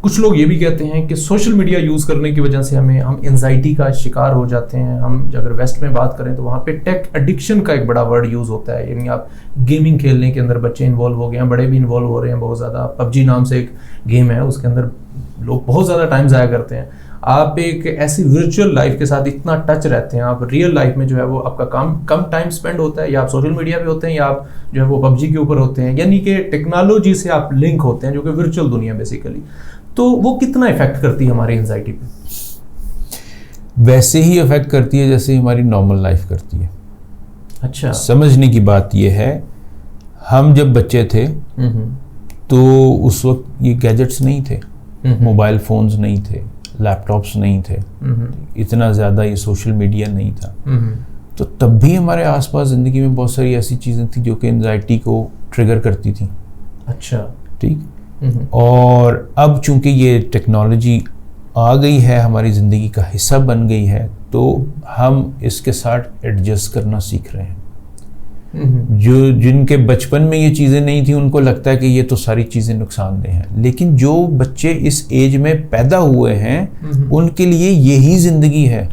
कुछ लोग ये भी कहते हैं कि सोशल मीडिया यूज़ करने की वजह से हम एंजाइटी का शिकार हो जाते हैं। हम अगर वेस्ट में बात करें तो वहाँ पे टेक एडिक्शन का एक बड़ा वर्ड यूज़ होता है, यानी आप गेमिंग खेलने के अंदर बच्चे इन्वॉल्व हो गए हैं, बड़े भी इन्वॉल्व हो रहे हैं बहुत ज़्यादा। पबजी नाम से एक गेम है, उसके अंदर लोग बहुत ज़्यादा टाइम ज़ाया करते हैं। आप एक ऐसी वर्चुअल लाइफ के साथ इतना टच रहते हैं, आप रियल लाइफ में जो है वो आपका कम टाइम स्पेंड होता है, या आप सोशल मीडिया पे होते हैं या आप जो है वो पबजी के ऊपर होते हैं, यानी कि टेक्नोलॉजी से आप लिंक होते हैं, जो कि वर्चुअल दुनिया बेसिकली। तो वो कितना इफेक्ट करती है हमारी एंजाइटी पे? वैसे ही इफेक्ट करती है जैसे हमारी नॉर्मल लाइफ करती है। अच्छा। समझने की बात ये है, हम जब बच्चे थे तो उस वक्त ये गैजेट्स नहीं थे, मोबाइल फोन्स नहीं थे, लैपटॉप्स नहीं थे, इतना ज़्यादा ये सोशल मीडिया नहीं था। तो तब भी हमारे आसपास ज़िंदगी में बहुत सारी ऐसी चीज़ें थी जो कि एंजाइटी को ट्रिगर करती थी। अच्छा। ठीक। और अब चूंकि ये टेक्नोलॉजी आ गई है, हमारी ज़िंदगी का हिस्सा बन गई है, तो हम इसके साथ एडजस्ट करना सीख रहे हैं। जो जिनके बचपन में ये चीज़ें नहीं थी उनको लगता है कि ये तो सारी चीज़ें नुकसानदेह हैं, लेकिन जो बच्चे इस एज में पैदा हुए हैं उनके लिए यही ज़िंदगी है।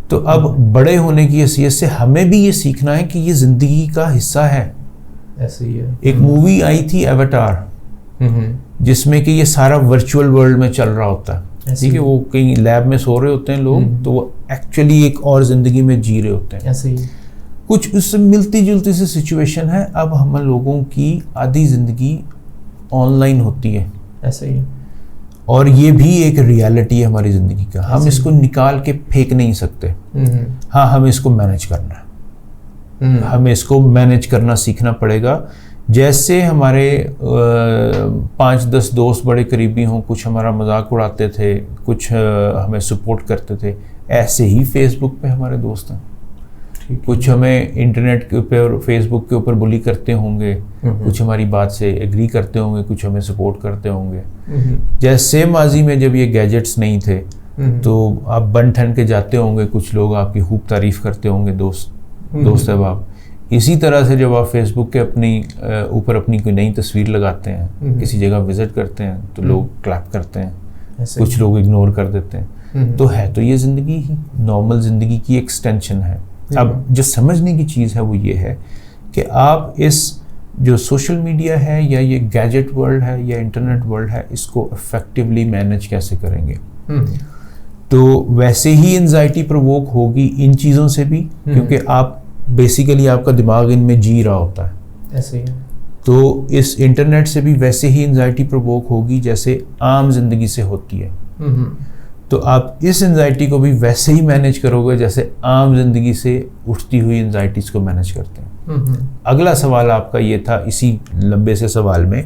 तो अब बड़े होने की हैसियत से हमें भी ये सीखना है कि ये ज़िंदगी का हिस्सा है। ऐसे ही है। एक मूवी आई थी एवाटार, जिसमें कि ये सारा वर्चुअल वर्ल्ड में चल रहा होता है। ठीक है, वो कहीं लैब में सो रहे होते हैं लोग, तो वो एक्चुअली एक और ज़िंदगी में जी रहे होते हैं। ऐसे ही कुछ उससे मिलती जुलती सी सिचुएशन है। अब हम लोगों की आधी ज़िंदगी ऑनलाइन होती है। ऐसे ही। और ये भी एक रियलिटी है हमारी ज़िंदगी का, हम इसको निकाल के फेंक नहीं सकते। हाँ, हमें इसको मैनेज करना है, हमें इसको मैनेज करना सीखना पड़ेगा। जैसे हमारे 5-10 दोस्त बड़े करीबी हों, कुछ हमारा मजाक उड़ाते थे, कुछ हमें सपोर्ट करते थे, ऐसे ही फेसबुक पे हमारे दोस्त हैं। कुछ हमें इंटरनेट के ऊपर, फेसबुक के ऊपर बुली करते होंगे, कुछ हमारी बात से एग्री करते होंगे, कुछ हमें सपोर्ट करते होंगे। जैसे माजी में जब ये गैजेट्स नहीं थे तो आप बन ठन के जाते होंगे, कुछ लोग आपकी खूब तारीफ करते होंगे, दोस्त अहबाब। इसी तरह से जब आप फेसबुक के ऊपर अपनी कोई नई तस्वीर लगाते हैं, किसी जगह विजिट करते हैं, तो लोग क्लैप करते हैं, कुछ लोग इग्नोर कर देते हैं। तो है तो ये ज़िंदगी ही नॉर्मल ज़िंदगी की एक्सटेंशन है। अब जो समझने की चीज़ है वो ये है कि आप इस जो सोशल मीडिया है या ये गैजेट वर्ल्ड है या इंटरनेट वर्ल्ड है, इसको इफेक्टिवली मैनेज कैसे करेंगे। तो वैसे ही एंजाइटी प्रोवोक होगी इन चीज़ों से भी, क्योंकि आप बेसिकली आपका दिमाग इनमें जी रहा होता है। ऐसे ही। तो इस इंटरनेट से भी वैसे ही एंजाइटी प्रोवोक होगी जैसे आम जिंदगी से होती है। तो आप इस एंजाइटी को भी वैसे ही मैनेज करोगे जैसे आम जिंदगी से उठती हुई एंजाइटीज को मैनेज करते हैं। अगला सवाल आपका ये था इसी लंबे से सवाल में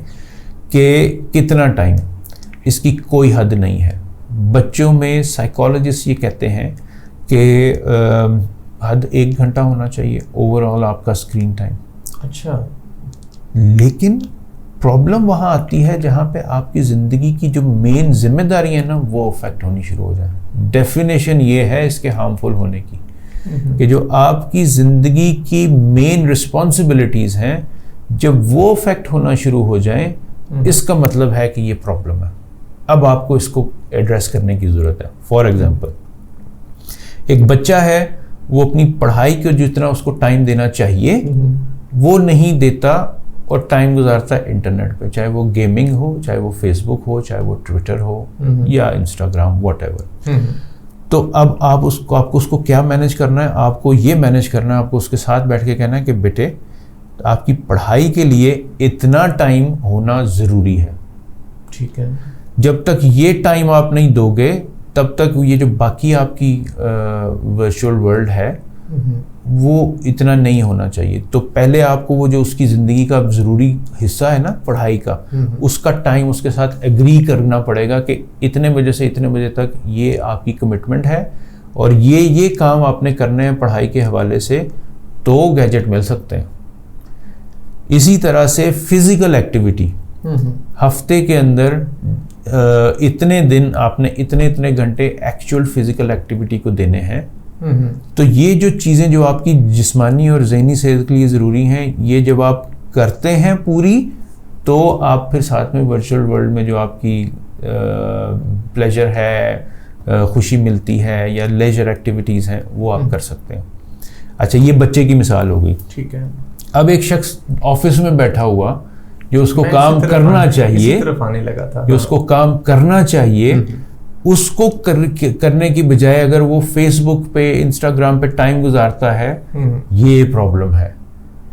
कि कितना टाइम, इसकी कोई हद नहीं है। बच्चों में साइकोलॉजिस्ट ये कहते हैं कि हद 1 घंटा होना चाहिए ओवरऑल आपका स्क्रीन टाइम। अच्छा। लेकिन प्रॉब्लम वहाँ आती है जहाँ पे आपकी ज़िंदगी की जो मेन जिम्मेदारी है ना, वो अफेक्ट होनी शुरू हो जाए। डेफिनेशन ये है इसके हार्मफुल होने की कि जो आपकी ज़िंदगी की मेन रिस्पॉन्सिबिलिटीज़ हैं, जब वो अफेक्ट होना शुरू हो जाए, इसका मतलब है कि ये प्रॉब्लम है। अब आपको इसको एड्रेस करने की ज़रूरत है। फॉर एग्जाम्पल, एक बच्चा है, वो अपनी पढ़ाई को जितना उसको टाइम देना चाहिए वो नहीं देता और टाइम गुजारता है इंटरनेट पे, चाहे वो गेमिंग हो, चाहे वो फेसबुक हो, चाहे वो ट्विटर हो या इंस्टाग्राम, व्हाटएवर। तो अब आपको उसको क्या मैनेज करना है? आपको ये मैनेज करना है, आपको उसके साथ बैठ के कहना है कि बेटे, आपकी पढ़ाई के लिए इतना टाइम होना ज़रूरी है। ठीक है। जब तक ये टाइम आप नहीं दोगे, तब तक ये जो बाकी आपकी वर्चुअल वर्ल्ड है वो इतना नहीं होना चाहिए। तो पहले आपको वो जो उसकी ज़िंदगी का ज़रूरी हिस्सा है ना पढ़ाई का, उसका टाइम उसके साथ एग्री करना पड़ेगा कि इतने बजे से इतने बजे तक ये आपकी कमिटमेंट है और ये काम आपने करने हैं पढ़ाई के हवाले से, तो गैजेट मिल सकते हैं। इसी तरह से फिज़िकल एक्टिविटी, हफ्ते के अंदर इतने दिन आपने इतने घंटे एक्चुअल फिज़िकल एक्टिविटी को देने हैं। तो ये जो चीज़ें जो आपकी जिस्मानी और ज़हनी सेहत के लिए ज़रूरी हैं, ये जब आप करते हैं पूरी, तो आप फिर साथ में वर्चुअल वर्ल्ड में जो आपकी प्लेजर है, खुशी मिलती है या लेजर एक्टिविटीज़ हैं, वो आप कर सकते हैं। अच्छा, ये बच्चे की मिसाल हो गई। ठीक है। अब एक शख्स ऑफिस में बैठा हुआ जो उसको काम करना चाहिए, आने लगा था, जो उसको काम करना चाहिए, उसको करने की बजाय अगर वो फेसबुक पे, इंस्टाग्राम पे टाइम गुजारता है, ये प्रॉब्लम है।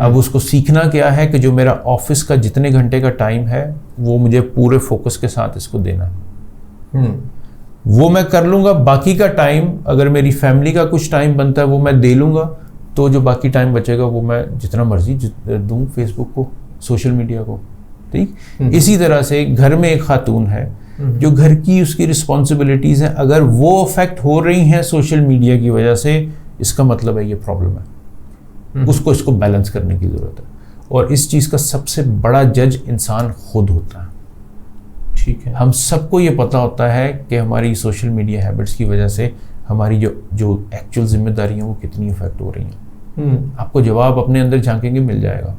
अब उसको सीखना क्या है कि जो मेरा ऑफिस का जितने घंटे का टाइम है वो मुझे पूरे फोकस के साथ इसको देना है। वो मैं कर लूँगा, बाकी का टाइम अगर मेरी फैमिली का कुछ टाइम बनता है वो मैं दे लूँगा, तो जो बाकी टाइम बचेगा वो मैं जितना मर्जी दूँ फेसबुक को, सोशल मीडिया को। ठीक इसी तरह से घर में एक खातून है जो घर की उसकी रिस्पॉन्सिबिलिटीज़ हैं, अगर वो अफेक्ट हो रही हैं सोशल मीडिया की वजह से, इसका मतलब है ये प्रॉब्लम है। उसको इसको बैलेंस करने की ज़रूरत है, और इस चीज़ का सबसे बड़ा जज इंसान खुद होता है। ठीक है। हम सबको ये पता होता है कि हमारी सोशल मीडिया हैबिट्स की वजह से हमारी जो एक्चुअल जिम्मेदारी हैं वो कितनी इफेक्ट हो रही हैं। आपको जवाब अपने अंदर झांकेंगे मिल जाएगा।